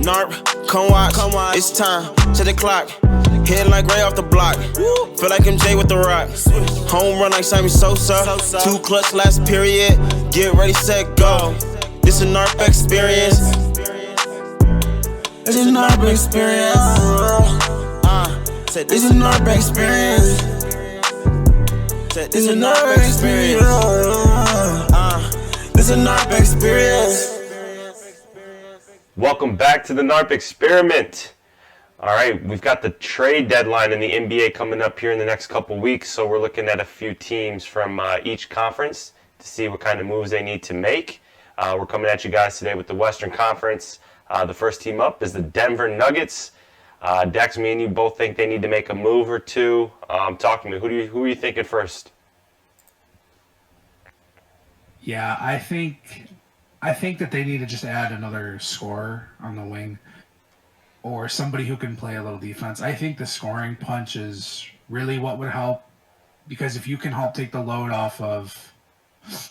Narp, come watch, it's time, set the clock. Hitting like Ray off the block. Feel like MJ with the rock. Home run like Sammy Sosa. 2 clutch last period. Get ready, set, go. This a Narp experience. It's a Narp experience. It's a Narp experience. It's a Narp experience. It's a Narp experience. Welcome back to the Narp Experiment. All right, we've got the trade deadline in the NBA coming up here in the next couple weeks, so we're looking at a few teams from each conference to see what kind of moves they need to make. We're coming at you guys today with the Western Conference. The first team up is the Denver Nuggets. Dex, me and you both think they need to make a move or two. Talk to me. Who are you thinking first? Yeah, I think that they need to just add another scorer on the wing or somebody who can play a little defense. I think the scoring punch is really what would help, because if you can help take the load off of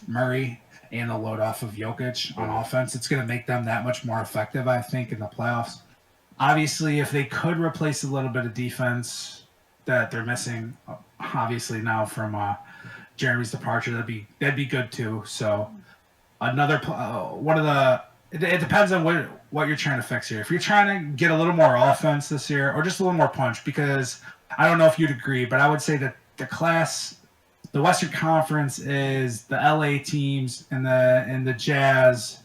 Murray and the load off of Jokic on offense, it's going to make them that much more effective, I think, in the playoffs. Obviously, if they could replace a little bit of defense that they're missing, obviously now from Jeremy's departure, that'd be good too. So another one of the it depends on what you're trying to fix here. If you're trying to get a little more offense this year, or just a little more punch, because I don't know if you'd agree, but I would say that the Western Conference is the LA teams and the Jazz.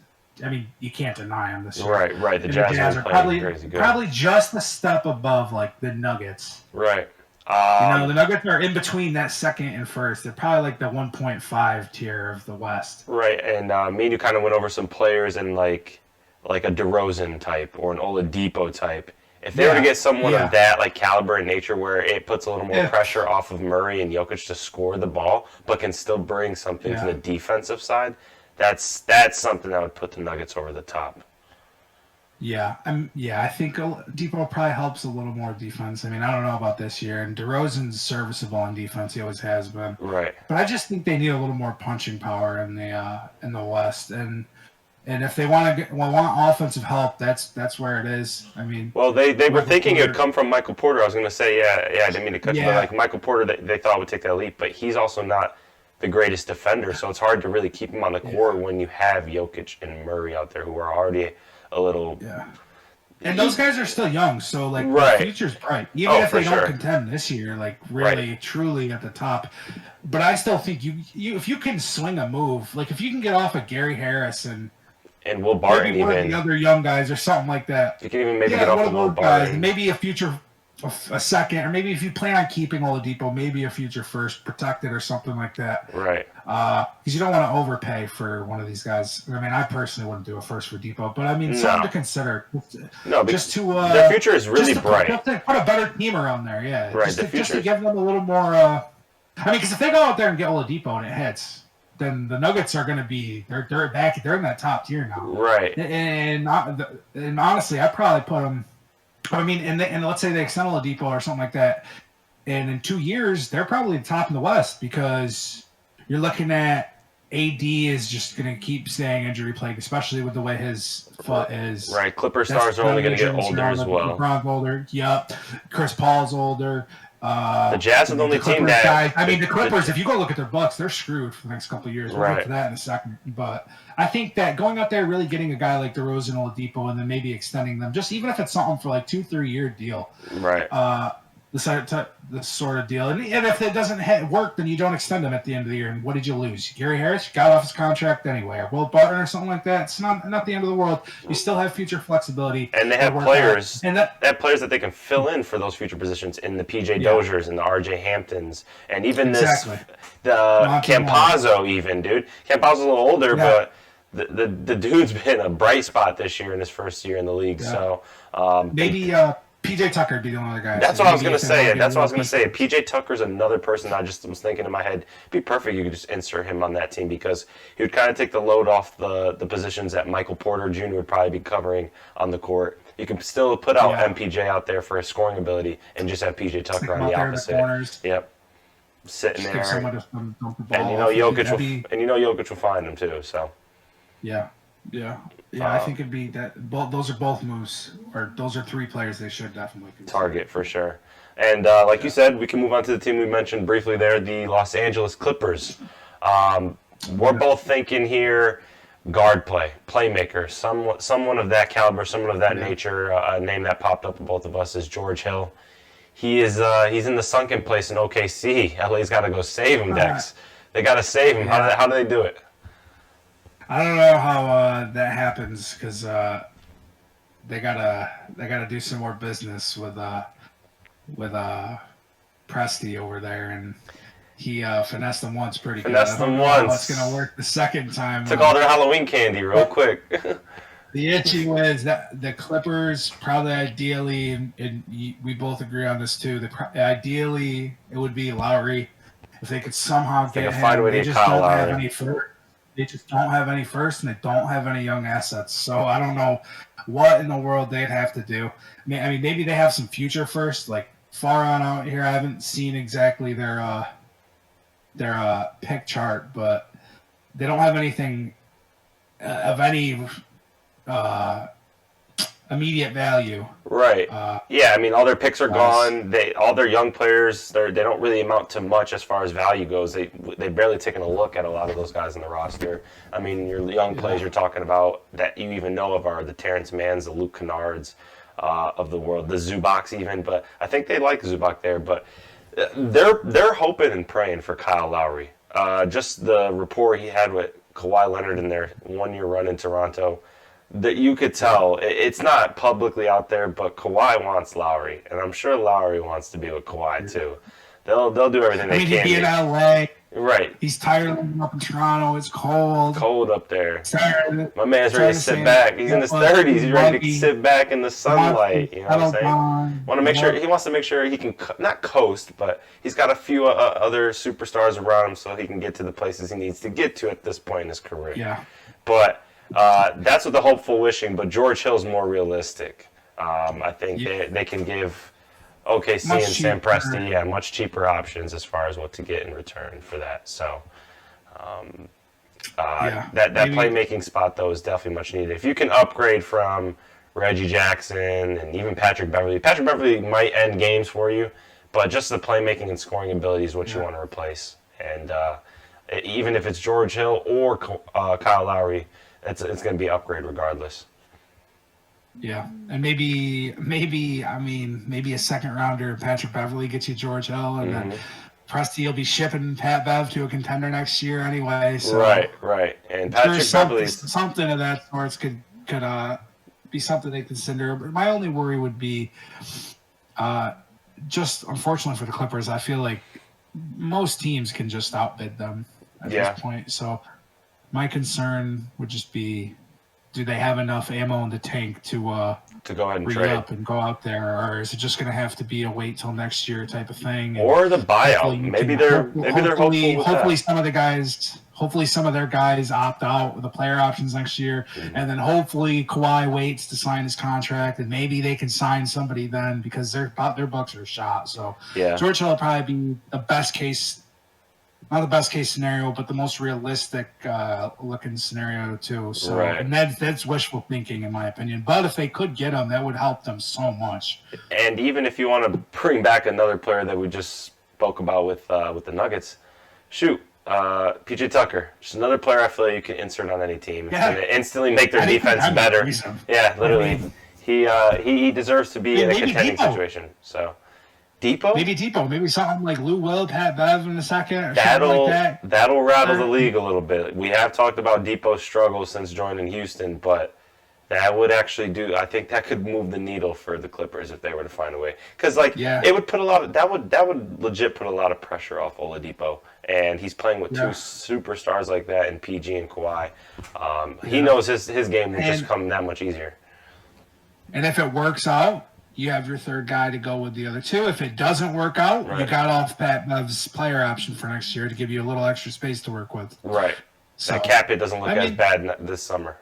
I mean, you can't deny them this year. Right. The And Jazz are crazy good. probably just a step above like the Nuggets. Right. The Nuggets are in between that second and first. They're probably like the 1.5 tier of the West. Right, and me and you kind of went over some players in like a DeRozan type or an Oladipo type. If they were to get someone of that like caliber and nature, where it puts a little more pressure off of Murray and Jokic to score the ball, but can still bring something to the defensive side, that's something that would put the Nuggets over the top. I think Depot probably helps a little more defense. I mean, I don't know about this year, and DeRozan's serviceable on defense. He always has been. Right. But I just think they need a little more punching power in the West, and if they want offensive help, that's where it is. I mean, well, they were thinking it would come from Michael Porter. I was going to say, I didn't mean to cut you, but like Michael Porter, they thought would take that leap, but he's also not the greatest defender, so it's hard to really keep him on the court when you have Jokic and Murray out there who are already a little. Yeah. And those guys are still young, so like the future's bright. Even if they don't contend this year, like really, truly at the top. But I still think you if you can swing a move, like if you can get off of Gary Harris and Will Barton, maybe one of the other young guys or something like that. You can even maybe get off of Will Barton. Guys, maybe a second, or maybe if you plan on keeping Oladipo, maybe a future first protected or something like that. Right. Because you don't want to overpay for one of these guys. I mean, I personally wouldn't do a first for Depot, but I mean, something to consider. No, just to their future is really bright. Just to put a better team around there, Right. Just to give them a little more. I mean, because if they go out there and get Oladipo and it hits, then the Nuggets are going to be they're back. They're in that top tier now. Right. And honestly, I'd probably put them. I mean, and let's say they extend Oladipo or something like that, and in 2 years they're probably the top in the West, because you're looking at AD is just going to keep staying injury plagued, especially with the way his foot is. Right, Clipper stars are only going to get older as well. LeBron's older. Yep. Chris Paul's older. The Jazz are the only team that. Guys, I mean, the Clippers. If you go look at their Bucks, they're screwed for the next couple of years. We'll get to that in a second. But I think that going out there, really getting a guy like DeRozan, Oladipo, and then maybe extending them, just even if it's something for like 2-3 year deal. Right. The sort of deal. And if it doesn't work, then you don't extend him at the end of the year. And what did you lose? Gary Harris got off his contract anyway. Or Will Barton or something like that. It's not the end of the world. You still have future flexibility. And they have players. They have players that they can fill in for those future positions in the PJ Doziers and the RJ Hamptons. And even the Campazzo even, dude. Campazzo's a little older, but the dude's been a bright spot this year in his first year in the league. Yeah. So maybe PJ Tucker would be the only other guy. That's what I was going to say. PJ Tucker's another person I just was thinking in my head. It'd be perfect you could just insert him on that team, because he would kind of take the load off the positions that Michael Porter Jr. would probably be covering on the court. You can still put out MPJ out there for his scoring ability and just have PJ Tucker on the opposite. Yep. Sitting there. And Jokic will find him too, so. Yeah. Yeah. Yeah, I think it'd be that. Both those are both moves, or those are three players they should definitely consider. Target for sure. And like you said, we can move on to the team we mentioned briefly there, the Los Angeles Clippers. We're both thinking here guard play, playmaker, someone of that caliber, someone of that nature. A name that popped up in both of us is George Hill. He's in the sunken place in OKC. LA's got to go save him, Dex. They got to save him. How do they do it? I don't know how that happens because they gotta do some more business with Presti over there, and he finessed them once pretty good. Finessed them once. It's gonna work the second time. Took all their Halloween candy real quick. The issue was that the Clippers probably ideally, and we both agree on this too. Ideally, it would be Lowry if they could somehow get him. They just don't have any first. They just don't have any first, and they don't have any young assets. So I don't know what in the world they'd have to do. I mean, maybe they have some future first, like far on out here. I haven't seen exactly their pick chart, but they don't have anything of any immediate value. Right. Yeah, I mean, all their picks are gone. All their young players, they don't really amount to much as far as value goes. They barely taken a look at a lot of those guys in the roster. I mean, your young players you're talking about that you even know of are the Terrence Manns, the Luke Kennards of the world, the Zubaks even. But I think they like Zubac there. But they're hoping and praying for Kyle Lowry. Just the rapport he had with Kawhi Leonard in their one-year run in Toronto, that you could tell it's not publicly out there, but Kawhi wants Lowry, and I'm sure Lowry wants to be with Kawhi too. They'll do everything they can. He'd be in LA. Right. He's tired of living up in Toronto. It's cold. Cold up there. My man's ready to sit back. He's in his 30s. He's ready to sit back in the sunlight. You know what I'm saying? He wants to make sure he can not coast, but he's got a few other superstars around him, so he can get to the places he needs to get to at this point in his career. Yeah. But that's what the hopeful wishing. But George Hill's more realistic. I think they can give OKC and Sam Presti much cheaper options as far as what to get in return for that. So that playmaking spot though is definitely much needed. If you can upgrade from Reggie Jackson and even Patrick Beverley might end games for you, but just the playmaking and scoring ability is what you want to replace. And even if it's George Hill or Kyle Lowry, it's going to be an upgrade regardless. Yeah, and maybe a second rounder, Patrick Beverley gets you George Hill, and then Presti will be shipping Pat Bev to a contender next year anyway. So right, and Patrick Beverley, something of that sorts could be something they consider. But my only worry would be, just unfortunately for the Clippers, I feel like most teams can just outbid them at this point. So my concern would just be, do they have enough ammo in the tank to go ahead and trade up and go out there, or is it just going to have to be a wait till next year type of thing? Or the buyout? Maybe they're hopeful with hopefully that. some of their guys opt out with the player options next year, and then hopefully Kawhi waits to sign his contract, and maybe they can sign somebody then because their bucks are shot. So George Hill will probably be the best case. Not the best case scenario, but the most realistic looking scenario too. So, and that's wishful thinking in my opinion. But if they could get him, that would help them so much. And even if you want to bring back another player that we just spoke about with the Nuggets, PJ Tucker, just another player I feel like you can insert on any team and instantly make their defense better. Yeah, literally, he deserves to be in a contending situation. So. Depot? Maybe something like Lou Will, Pat Bev in a second, or something like that. That'll rattle the league a little bit. We have talked about Depot's struggles since joining Houston, but that would actually I think that could move the needle for the Clippers if they were to find a way. Because it would put that would legit put a lot of pressure off Oladipo, and he's playing with two superstars like that in PG and Kawhi. He knows his game will just come that much easier. And if it works out, you have your third guy to go with the other two. If it doesn't work out, you got off Pat Bev's player option for next year to give you a little extra space to work with. Right. So that cap hit doesn't look as bad this summer.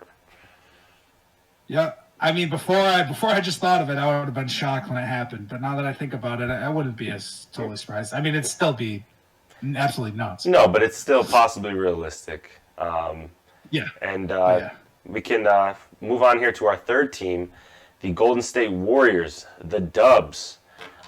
Yeah. I mean, before I just thought of it, I would have been shocked when it happened. But now that I think about it, I wouldn't be as totally surprised. I mean, it'd still be absolutely nuts. No, but it's still possibly realistic. And we can move on here to our third team, the Golden State Warriors, the Dubs.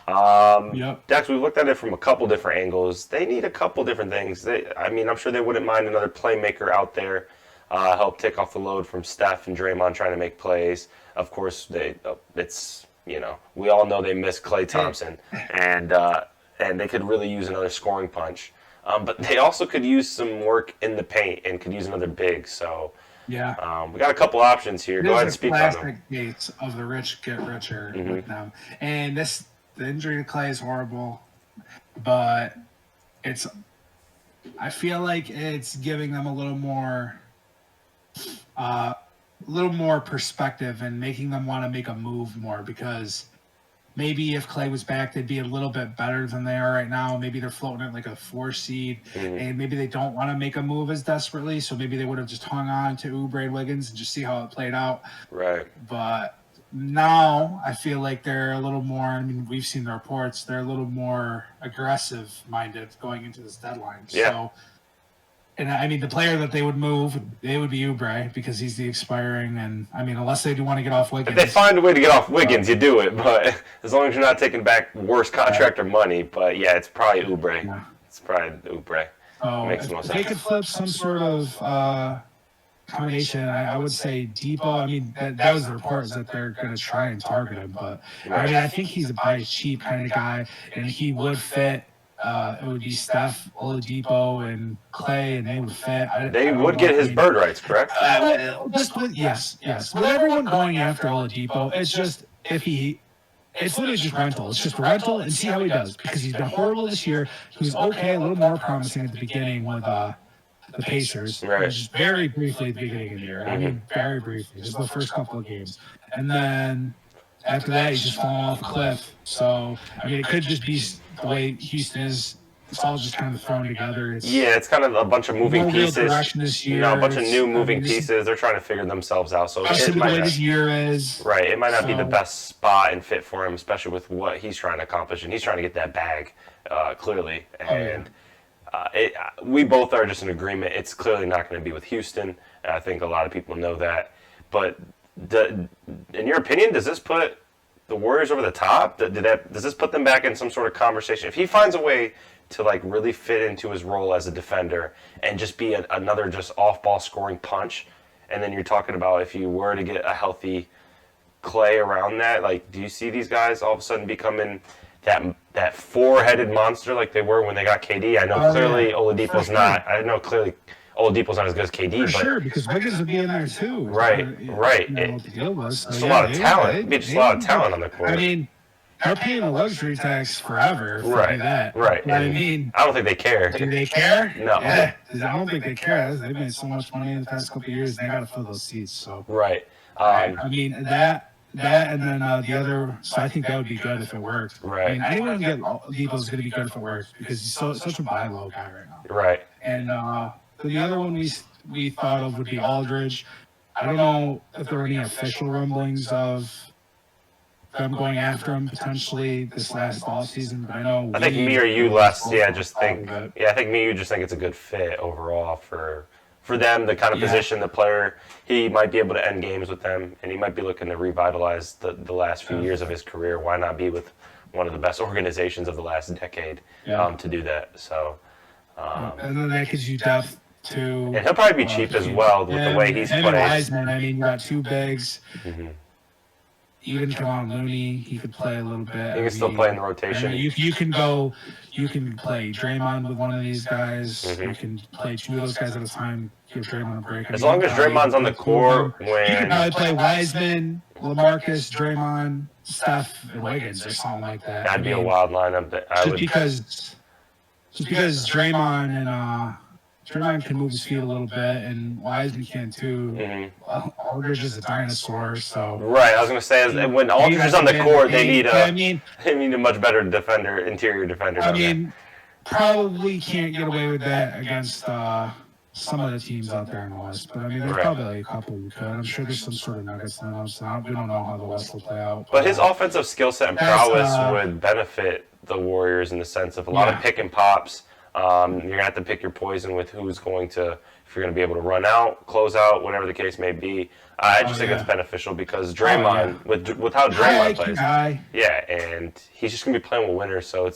Yep. Dex, we've looked at it from a couple different angles. They need a couple different things. I'm sure they wouldn't mind another playmaker out there, help take off the load from Steph and Draymond trying to make plays. Of course, we all know they miss Klay Thompson, and they could really use another scoring punch. But they also could use some work in the paint and could use another big. So Yeah. we got a couple options here. Go ahead and speak on them. Classic case of the rich get richer with them. And the injury to Clay is horrible, but I feel like it's giving them a little more perspective and making them want to make a move more, because maybe if Clay was back, they'd be a little bit better than they are right now. Maybe they're floating at like a 4 seed, and maybe they don't want to make a move as desperately. So maybe they would have just hung on to Oubre and Wiggins and just see how it played out. Right. But now I feel like they're a little more, I mean, we've seen the reports, they're a little more aggressive minded going into this deadline. Yeah. So, and I mean, the player that they would move, they would be Oubre, because he's the expiring. And I mean, unless they do want to get off Wiggins. If they find a way to get off Wiggins, you do it. But as long as you're not taking back worse contract or money. But yeah, it's probably Oubre. Yeah. It's probably Oubre. So Makes if most they sense. could flip some sort of combination, I would say Depot. I mean, that was the report, is that they're going to try and target him. But I mean, I think he's a buy cheap kind of guy, and he would fit. It would be Steph, Oladipo, and Clay, and they would fit. They would get his bird rights, correct? Yes. With everyone going after Oladipo, it's just it's literally just rental. It's just rental and see how he does, because he's been horrible this year. He was okay, a little more promising at the beginning with the Pacers. Right. Just very briefly at the beginning of the year. I mean, very briefly. Just the first couple of games. And then after that, he's just falling off a cliff. So, I mean, it could just be the way Houston is. It's all just kind of thrown together. It's kind of a bunch of moving no real pieces. direction this year. A bunch of new moving this is pieces. They're trying to figure themselves out. So Especially it the might way not, this year is. right. It might not be the So- best spot and fit for him, especially with what he's trying to accomplish, and he's trying to get that bag, clearly. And we both are just in agreement. It's clearly not going to be with Houston. And I think a lot of people know that. But in your opinion, does this put the Warriors over the top? Does this put them back in some sort of conversation? If he finds a way to like really fit into his role as a defender and just be another just off-ball scoring punch, and then you're talking about if you were to get a healthy Clay around that, like, do you see these guys all of a sudden becoming that four-headed monster like they were when they got KD? I know clearly Oladipo's not. I know clearly Oladipo's not as good as KD, For but sure, because Wiggins would be in there too. Right. You know what the deal was. So, just a lot of talent. It'd be just a lot of they- talent on the court. I mean, they're paying a luxury tax forever for Right, that. right. But I And mean, I don't think they care. do they care? No. Yeah, I don't think they care. They've made so much money in the past couple of years. They got to fill those seats. So Right. I mean that, and then the other. So I think that would be good if it worked. Right. I mean, anyone can get Depot is going to be good if it works, because he's such a buy low guy right now. Right. And the other one we thought of would be Aldridge. I don't know if there were any official rumblings of them going after him potentially this last offseason, but I know. I think me or you less, just think. Yeah, I think me or you just think it's a good fit overall for them, the kind of position, the player. He might be able to end games with them, and he might be looking to revitalize the last few years of his career. Why not be with one of the best organizations of the last decade to do that? So. And then that gives you depth too. And he'll probably be cheap as well with the way he's and played. Wiseman, I mean, you got two bigs. Mm-hmm. Even Kevon Looney, he could play a little bit. He can still play in the rotation. I mean, you can play Draymond with one of these guys. You can play two of those guys at a time. Give Draymond a break. As long as Draymond's on the court you can probably play Wiseman, LaMarcus, Draymond, Steph, and Wiggins or something like that. That'd be a wild lineup. Just because Draymond and Draymond can move his feet a little bit, and Wiseman can too. Well, Aldridge is a dinosaur, so. Right, I was gonna say when Aldridge is on the court, they need a much better interior defender. I mean, probably can't get away with that against some of the teams out there in the West, but I mean, there's probably like a couple you could. I'm sure there's some sort of nuggets in them, so we don't know how the West will play out. But his offensive skill set and prowess would benefit the Warriors in the sense of a lot of pick and pops. You're gonna have to pick your poison with who's going to if you're going to be able to run out, close out, whatever the case may be. I just think it's beneficial because Draymond, with how Draymond plays, and he's just going to be playing with winners, so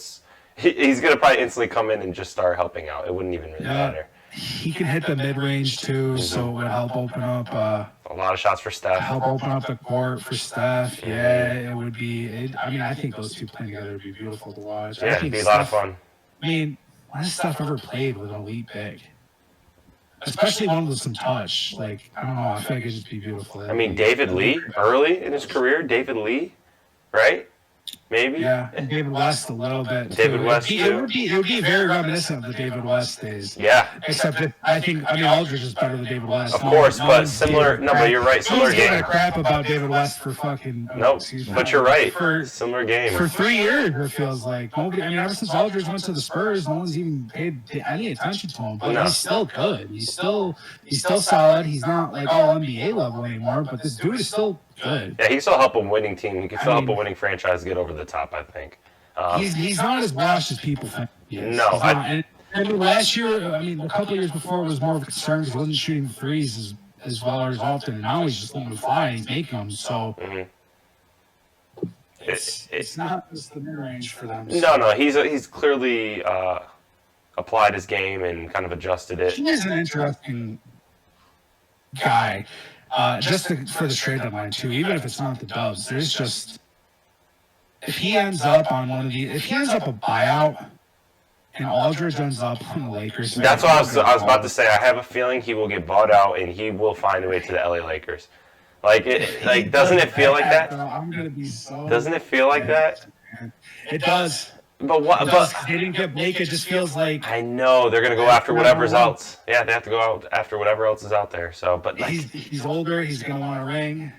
he's going to probably instantly come in and just start helping out. It wouldn't even really matter. He can hit the mid-range too, so it would help open up a lot of shots for Steph. Help open up the court for Steph. Yeah, it would be. I mean, I think those two playing together would be beautiful to watch. Yeah, it'd be a lot of fun. I mean, when has Steph ever played with an elite big? Especially one with some touch. Like, I don't know. I feel like it'd just be beautiful. I mean, David Lee, early in his career, David Lee, right? Maybe. Yeah, and David West a little bit. David West too. It would be very reminiscent of the David West days. Yeah. Except I mean, Aldridge is better than David West. Of course, but similar. No, but you're right. Similar game. No crap about David West for fucking. Nope. But you're right. Similar game. For 3 years, it feels like nobody. I mean, ever since Aldridge went to the Spurs, no one's even paid any attention to him. But he's still good. He's still solid. He's not like all NBA level anymore. But this dude is still good. Yeah, he can still help a winning team. He can still help a winning franchise get over the top, I think. He's not as washed as people think he is. No. And last year, I mean, a couple of years before, it was more of a concern because he wasn't shooting threes as well or as often. And now he's just letting them fly and he's making them. So it's not just the mid-range for them. No. He's clearly applied his game and kind of adjusted it. He's an interesting guy. For the trade deadline too, even if it's not the Dubs, there's just if he ends up a buyout and Aldridge ends up on the Lakers. That's what I was about to say. I have a feeling he will get bought out and he will find a way to the LA Lakers. Doesn't it feel like that? I'm gonna be so. Doesn't it feel like that? It does. But what? But they didn't get Blake. It just feels like I know they're gonna go after whatever's else. Yeah, they have to go out after whatever else is out there. So, but he's older. He's gonna want a ring.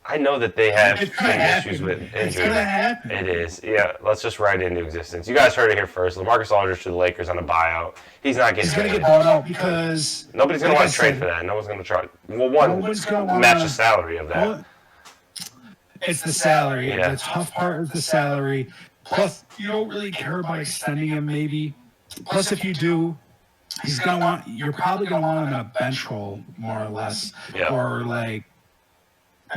I know that they have issues with injury. It's gonna happen. It is. Yeah, let's just write it into existence. You guys heard it here first. LaMarcus Aldridge to the Lakers on a buyout. He's not getting. He's gonna get bought out because nobody's gonna want to trade for that. No one's gonna try. Well, match the salary of that. It's the salary. Yeah. The tough part is the salary. Plus, you don't really care about extending him, maybe. Plus, if you do, you're probably going to want him in a bench role, more or less. Yeah. Or, I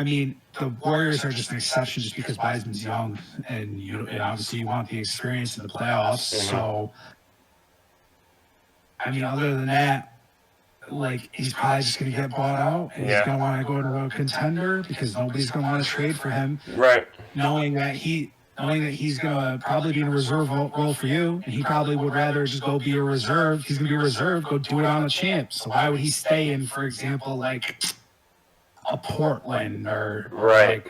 mean, the Warriors are just an exception just because Wiseman's young, and obviously you want the experience in the playoffs. Mm-hmm. So, I mean, other than that, he's probably just going to get bought out, and he's going to want to go to a contender because nobody's going to want to trade for him. Right. Knowing that he's going to probably be in a reserve role for you, and he probably would rather just go be a reserve. He's going to be a reserve, go do it on a champ. So why would he stay in, for example, a Portland or right.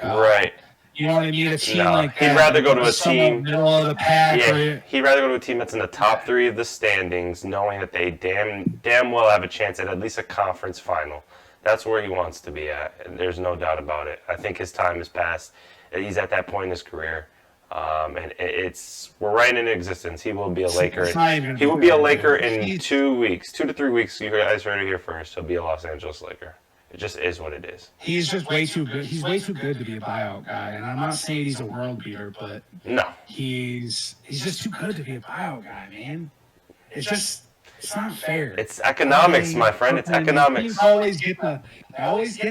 You know what I mean? A team like that. He'd rather go to a team middle of the pack. Yeah, he'd rather go to a team that's in the top 3 of the standings, knowing that they damn well have a chance at least a conference final. That's where he wants to be at. And there's no doubt about it. I think his time has passed. He's at that point in his career. And we're right in existence. He will be a Laker. He will be a Laker in 2 weeks, 2 to 3 weeks. You guys heard it here first. He'll be a Los Angeles Laker. It just is what it is. He's just way too good. He's way too good to be a buyout guy. And I'm not saying he's a world beater, but no, he's just too good to be a buyout guy, man. It's not fair. It's economics, my friend. It's economics. I always get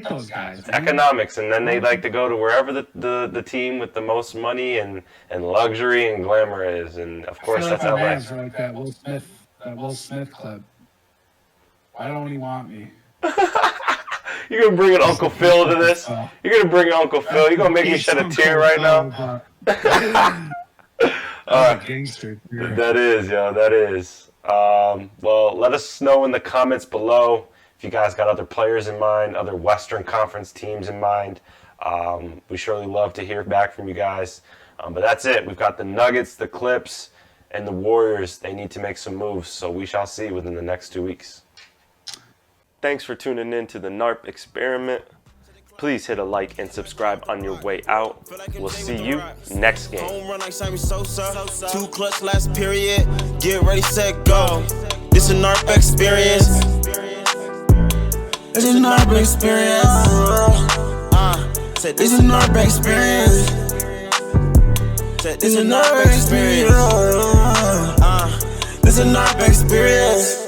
those guys. It's economics, and then they like to go to wherever the team with the most money and luxury and glamour is, and of course that's LA. Rams are like that Will Smith clip. Why don't he want me? You're gonna bring in Uncle Phil to this? You're gonna bring in Uncle Phil? You're gonna make me shed a tear right now? Gangster. That is, yo. That is. Well, let us know in the comments below if you guys got other players in mind, other Western Conference teams in mind. We surely love to hear back from you guys. But that's it. We've got the Nuggets, the Clips, and the Warriors. They need to make some moves, so we shall see within the next 2 weeks. Thanks for tuning in to the NARP Experiment. Please hit a like and subscribe on your way out. We'll see you next game. Home run like Sammy Sosa. 2 clutch last period. Get ready, set, go. This a NARP experience. It's a NARP experience. This is a NARP experience. This is a NARP experience. This is a NARP experience.